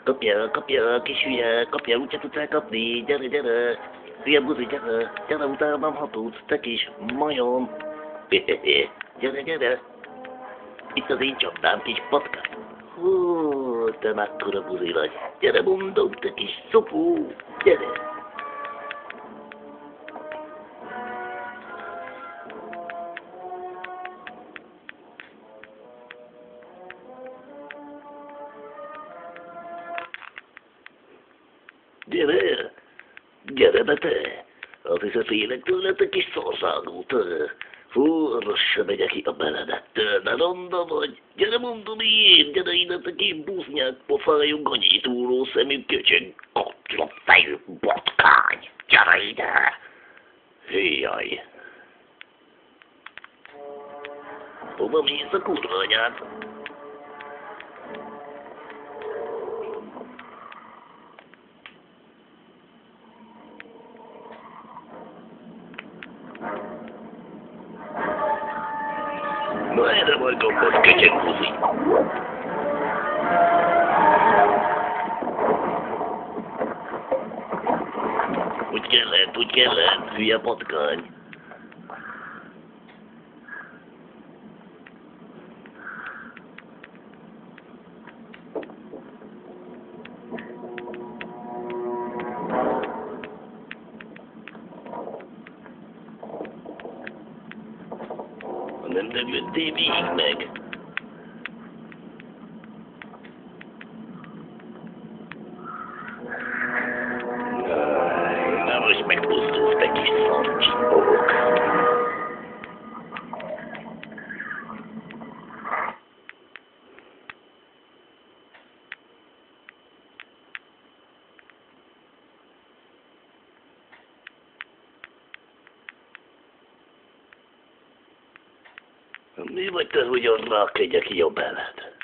Kapja, kis hülye, kapja, úgyse tudsz elkapni, gyere, hülye buzi, gyere utánam, ha tudsz, te kis majom. Gyere, itt az én csapdám, kis patka. Hú, te mekkora buzi vagy, gyere mondom, te kis szopó, gyere. Gyere be te! Azt hiszem félek tőle, te kis szországú, te! Hú, rossz megyek ki a beledettől, de ronda vagy! Gyere mondom én, gyere ide, te kis busznyák, pofájú, ganyítúró szemű köcsög, kotlott fejű botkány! Gyere ide! Hülyaj! Hova mész a kurva anyád? Na erre vagy gombos köcsögbuzi! Úgy kellett, hülye patkány! Nem döglöttél végig meg? Na most megpusztulsz, te kis szarcsimbók! Mi vagy te, hogy arra kegyek ki a beled?